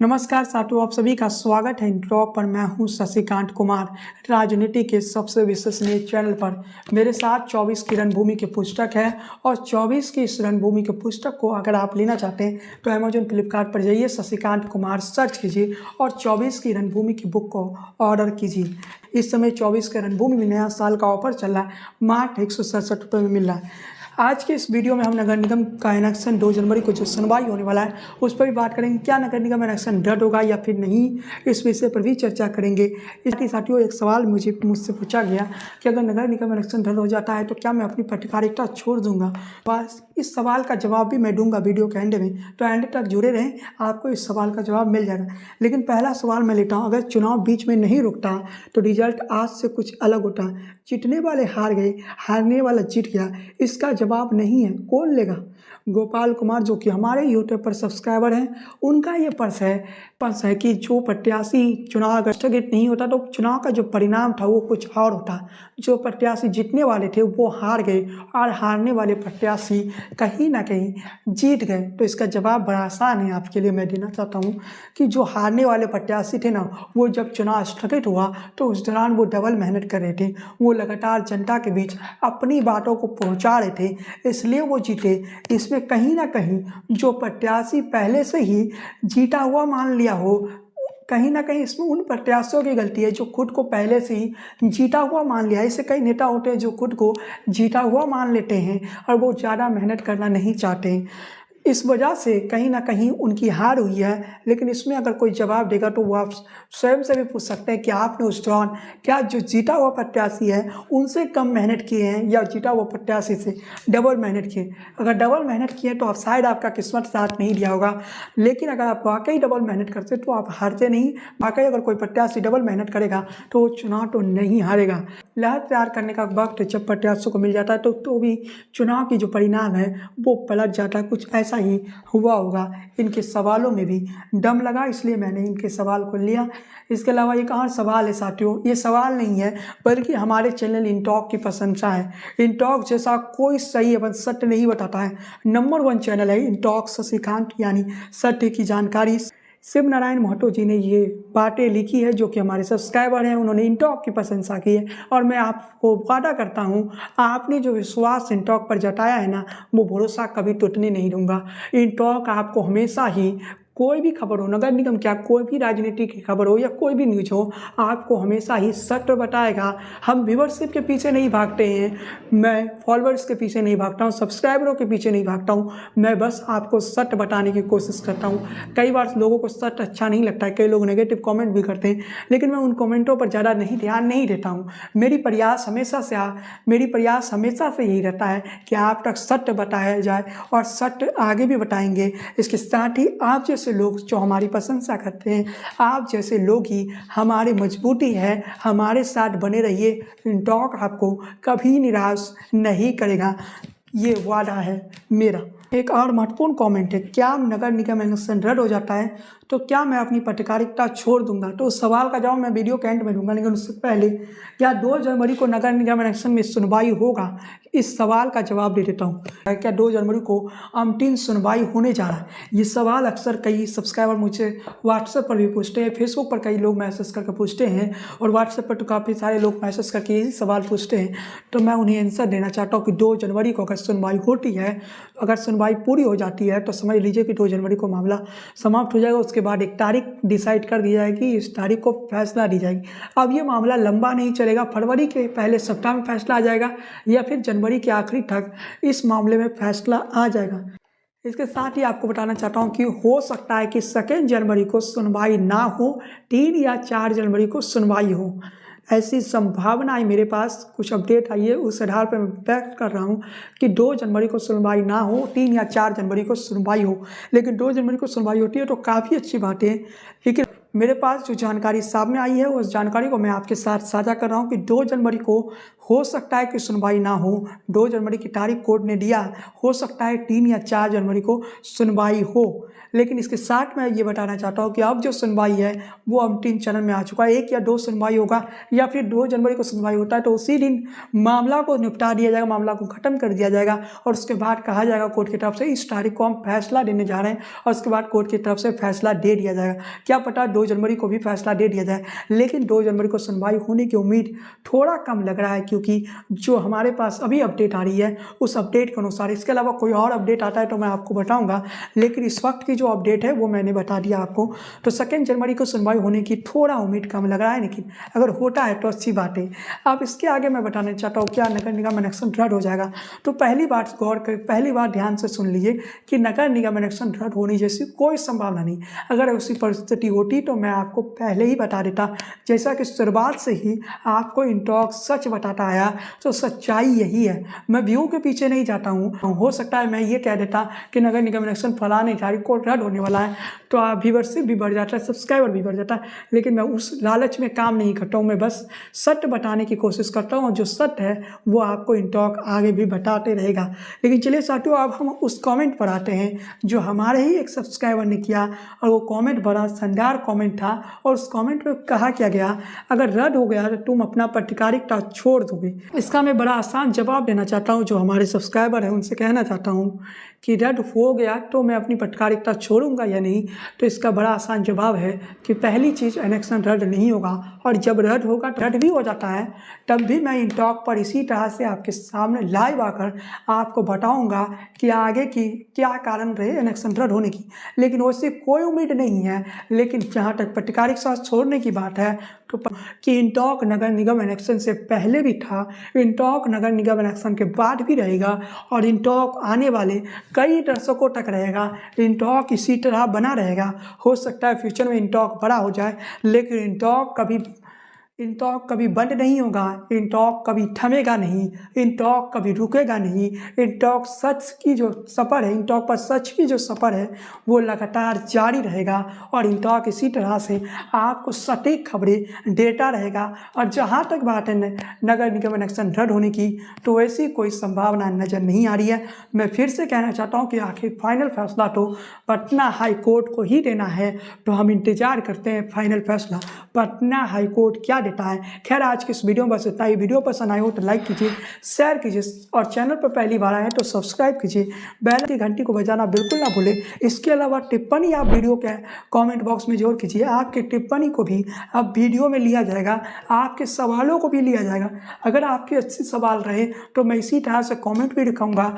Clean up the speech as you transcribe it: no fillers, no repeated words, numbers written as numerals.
नमस्कार साथियों, आप सभी का स्वागत है इंटॉक पर। मैं हूं शशिकांत कुमार, राजनीति के सबसे विश्वसनीय चैनल पर। मेरे साथ 24 की रणभूमि की पुस्तक है और 24 की इस रणभूमि की पुस्तक को अगर आप लेना चाहते हैं तो अमेजोन फ्लिपकार्ट पर जाइए, शशिकांत कुमार सर्च कीजिए और 24 की रणभूमि की बुक को ऑर्डर कीजिए। इस समय 24 के रणभूमि में नया साल का ऑफर चल रहा है, मात्र 167 रुपये में मिल रहा है। आज के इस वीडियो में हम नगर निगम का इलेक्शन 2 जनवरी को जो सुनवाई होने वाला है उस पर भी बात करेंगे। क्या नगर निगम इलेक्शन रद्द होगा या फिर नहीं, इस विषय पर भी चर्चा करेंगे। इसके साथियों, एक सवाल मुझसे पूछा गया कि अगर नगर निगम इलेक्शन रद्द हो जाता है तो क्या मैं अपनी पत्रकारिता छोड़ दूंगा। बस इस सवाल का जवाब भी मैं दूंगा वीडियो के एंड में, तो एंड तक जुड़े रहें, आपको इस सवाल का जवाब मिल जाएगा। लेकिन पहला सवाल मैं लेता हूँ, अगर चुनाव बीच में नहीं रुकता तो रिजल्ट आज से कुछ अलग होता। जीतने वाले हार गए, हारने वाला जीत गया, इसका जवाब नहीं है। कौन लेगा? गोपाल कुमार, जो कि हमारे यूट्यूब पर सब्सक्राइबर हैं, उनका ये प्रश्न है कि जो प्रत्याशी चुनाव अगर स्थगित नहीं होता तो चुनाव का जो परिणाम था वो कुछ और होता। जो प्रत्याशी जीतने वाले थे वो हार गए और हारने वाले प्रत्याशी कहीं ना कहीं जीत गए। तो इसका जवाब बड़ा आसान है, आपके लिए मैं देना चाहता हूँ कि जो हारने वाले प्रत्याशी थे ना, वो जब चुनाव स्थगित हुआ तो उस दौरान वो डबल मेहनत कर रहे थे। वो लगातार जनता के बीच अपनी बातों को पहुँचा रहे थे, इसलिए वो जीते। इसमें कहीं ना कहीं जो प्रत्याशी पहले से ही जीता हुआ मान लिया हो, कहीं ना कहीं इसमें उन प्रत्याशियों की गलती है जो खुद को पहले से ही जीता हुआ मान लिया है। इससे कई नेता होते हैं जो खुद को जीता हुआ मान लेते हैं और वो ज़्यादा मेहनत करना नहीं चाहते। इस वजह से कहीं ना कहीं उनकी हार हुई है। लेकिन इसमें अगर कोई जवाब देगा तो वो आप स्वयं से भी पूछ सकते हैं कि आपने उस दौरान क्या जो जीता हुआ प्रत्याशी है उनसे कम मेहनत किए हैं या जीता हुआ प्रत्याशी से डबल मेहनत किए। अगर डबल मेहनत किए तो आप शायद आपका किस्मत साथ नहीं दिया होगा। लेकिन अगर आप वाकई डबल मेहनत करते तो आप हारते नहीं। वाकई अगर कोई प्रत्याशी डबल मेहनत करेगा तो वो चुनाव तो नहीं हारेगा। लहर तैयार करने का वक्त जब प्रत्याशियों को मिल जाता है तो भी चुनाव की जो परिणाम है वो पलट जाता है। कुछ ऐसा ही हुआ होगा। इनके सवालों में भी दम लगा, इसलिए मैंने इनके सवाल को लिया। इसके अलावा एक और सवाल है साथियों, ये सवाल नहीं है बल्कि हमारे चैनल इंटॉक की प्रशंसा है। इंटॉक जैसा कोई सही एवं सत्य नहीं बताता है। नंबर 1 चैनल है इंटॉक शशिकांत, यानी सत्य की जानकारी। शिव नारायण महतो जी ने ये बातें लिखी है, जो कि हमारे सब्सक्राइबर हैं, उन्होंने इंटॉक की प्रशंसा की है। और मैं आपको वादा करता हूँ, आपने जो विश्वास इंटॉक पर जताया है ना, वो भरोसा कभी टूटने नहीं दूंगा। इंटॉक आपको हमेशा ही कोई भी खबर हो, नगर निगम क्या कोई भी राजनीति की खबर हो या कोई भी न्यूज हो, आपको हमेशा ही सत्य बताएगा। हम व्यूअरशिप के पीछे नहीं भागते हैं, मैं फॉलोअर्स के पीछे नहीं भागता हूँ, सब्सक्राइबरों के पीछे नहीं भागता हूँ। मैं बस आपको सत्य बताने की कोशिश करता हूँ। कई बार लोगों को सत्य अच्छा नहीं लगता है, कई लोग नेगेटिव कमेंट भी करते हैं, लेकिन मैं उन कमेंटों पर ज़्यादा ध्यान नहीं देता हूँ। मेरी प्रयास हमेशा से यही रहता है कि आप तक सत्य बताया जाए और सत्य आगे भी बताएंगे। इसके साथ ही आप जैसे लोग जो हमारी प्रशंसा करते हैं, आप जैसे लोग ही हमारी मजबूती है। हमारे साथ बने रहिए, इंटॉक आपको कभी निराश नहीं करेगा, ये वादा है मेरा। एक और महत्वपूर्ण कमेंट है, क्या नगर निगम इलेक्शन रद्द हो जाता है तो क्या मैं अपनी पत्रकारिता छोड़ दूंगा। तो उस सवाल का जवाब मैं वीडियो के एंड में दूंगा, लेकिन उससे पहले क्या 2 जनवरी को नगर निगम इलेक्शन में सुनवाई होगा, इस सवाल का जवाब दे देता हूँ। क्या 2 जनवरी को अंतिम सुनवाई होने जा रहा है? ये सवाल अक्सर कई सब्सक्राइबर मुझे व्हाट्सएप पर भी पूछते हैं, फेसबुक पर कई लोग मैसेज करके पूछते हैं और व्हाट्सएप पर तो काफ़ी सारे लोग मैसेज करके यही सवाल पूछते हैं। तो मैं उन्हें आंसर देना चाहता हूँ कि 2 जनवरी को अगर सुनवाई होती है, अगर सुनवाई पूरी हो जाती है तो समझ लीजिए कि 2 जनवरी को मामला समाप्त हो जाएगा। उसके बाद एक तारीख डिसाइड कर दी जाएगी, इस तारीख को फैसला दी जाएगी। अब ये मामला लंबा नहीं चलेगा, फरवरी के पहले सप्ताह में फैसला आ जाएगा या फिर जनवरी के आखिरी तक इस मामले में फैसला आ जाएगा। इसके साथ ही आपको बताना चाहता हूँ कि हो सकता है कि 2 जनवरी को सुनवाई ना हो, 3 या 4 जनवरी को सुनवाई हो। ऐसी संभावना है मेरे पास, कुछ अपडेट आई है, उस आधार पर मैं व्यक्त कर रहा हूँ कि 2 जनवरी को सुनवाई ना हो, 3 या 4 जनवरी को सुनवाई हो। लेकिन 2 जनवरी को सुनवाई होती है तो काफ़ी अच्छी बात है। लेकिन मेरे पास जो जानकारी सामने आई है उस जानकारी को मैं आपके साथ साझा कर रहा हूँ कि 2 जनवरी को हो सकता है कि सुनवाई ना हो। 2 जनवरी की तारीख कोर्ट ने दिया, हो सकता है 3 या 4 जनवरी को सुनवाई हो। लेकिन इसके साथ मैं ये बताना चाहता हूँ कि अब जो सुनवाई है वो अंतिम चरण में आ चुका है। 1 या 2 सुनवाई होगा या फिर 2 जनवरी को सुनवाई होता है तो उसी दिन मामला को निपटा दिया जाएगा, मामला को ख़त्म कर दिया जाएगा और उसके बाद कहा जाएगा कोर्ट की तरफ से इस तारीख को हम फैसला देने जा रहे हैं और उसके बाद कोर्ट की तरफ से फैसला दे दिया जाएगा। क्या पता 2 जनवरी को भी फैसला दे दिया जाए, लेकिन 2 जनवरी को सुनवाई होने की उम्मीद थोड़ा कम लग रहा है, क्योंकि जो हमारे पास अभी अपडेट आ रही है उस अपडेट के अनुसार, इसके अलावा कोई और अपडेट आता है तो मैं आपको बताऊंगा, लेकिन इस वक्त की जो अपडेट है वो मैंने बता दिया आपको। तो 2 जनवरी को सुनवाई होने की थोड़ा उम्मीद कम लग रहा है, लेकिन अगर होता है तो अच्छी बात है। अब इसके आगे मैं बताना चाहता हूँ क्या नगर निगम इलेक्शन रद्द हो जाएगा। तो पहली बार ध्यान से सुन लीजिए कि नगर निगम इलेक्शन रद्द होने जैसी कोई संभावना नहीं। अगर ऐसी परिस्थिति होती तो मैं आपको पहले ही बता देता, जैसा कि शुरुआत से ही आपको इंटॉक सच बताता आया, तो सच्चाई यही है। मैं व्यू के पीछे नहीं जाता हूँ। हो सकता है मैं ये कह देता कि नगर निगम इलेक्शन फलाने तारीख को रद्द होने वाला है तो व्यूवरशिप भी बढ़ जाता है, सब्सक्राइबर भी बढ़ जाता है, लेकिन मैं उस लालच में काम नहीं करता हूँ। मैं बस सत्य बताने की कोशिश करता हूँ, जो सत्य है वो आपको इंटॉक आगे भी बताते रहेगा। लेकिन चलिए साथियों, अब हम उस कमेंट पर आते हैं जो हमारे ही एक सब्सक्राइबर ने किया, और वो कमेंट बड़ा शानदार कमेंट था। और उस कमेंट में कहा क्या गया, अगर रद्द हो गया तो तुम अपना पत्रकारिता छोड़ दोगे। इसका मैं बड़ा आसान जवाब देना चाहता हूँ, जो हमारे सब्सक्राइबर हैं उनसे कहना चाहता हूँ कि रद्द हो गया तो मैं अपनी पत्रकारिता छोड़ूंगा या नहीं। तो इसका बड़ा आसान जवाब है कि पहली चीज़ इलेक्शन रद्द नहीं होगा, और जब रद्द होगा तो रद्द भी हो जाता है तब भी मैं इन टॉक पर इसी तरह से आपके सामने लाइव आकर आपको बताऊंगा कि आगे की क्या कारण रहे इलेक्शन रद्द होने की। लेकिन उससे कोई उम्मीद नहीं है। लेकिन जहाँ तक पत्रकारिता छोड़ने की बात है तो कि इंटॉक नगर निगम इलेक्शन से पहले भी था, इंटॉक नगर निगम इलेक्शन के बाद भी रहेगा, और इंटॉक आने वाले कई दशकों तक रहेगा। इंटॉक इसी तरह बना रहेगा। हो सकता है फ्यूचर में इंटॉक बड़ा हो जाए, लेकिन इंटॉक कभी बंद नहीं होगा। इंटॉक कभी थमेगा नहीं, इंटॉक कभी रुकेगा नहीं। इंटॉक सच की जो सफ़र है, इंटॉक पर सच की जो सफ़र है वो लगातार जारी रहेगा, और इंटॉक इसी तरह से आपको सटीक खबरें देता रहेगा। और जहाँ तक बात है नगर निगम इलेक्शन रद्द होने की, तो ऐसी कोई संभावना नज़र नहीं आ रही है। मैं फिर से कहना चाहता हूँ कि आखिर फाइनल फैसला तो पटना हाई कोर्ट को ही देना है, तो हम इंतज़ार करते हैं फाइनल फैसला पटना हाई कोर्ट क्या देता है। खैर, आज की इस वीडियो में बस इतना ही। वीडियो पसंद आए हो तो लाइक कीजिए, शेयर कीजिए, और चैनल पर पहली बार आए हैं तो सब्सक्राइब कीजिए। बेल की घंटी को बजाना बिल्कुल ना भूलें। इसके अलावा टिप्पणी आप वीडियो के कमेंट बॉक्स में जरूर कीजिए। आपकी टिप्पणी को भी अब वीडियो में लिया जाएगा, आपके सवालों को भी लिया जाएगा। अगर आपके अच्छे सवाल रहे तो मैं इसी तरह से कॉमेंट भी दिखाऊँगा।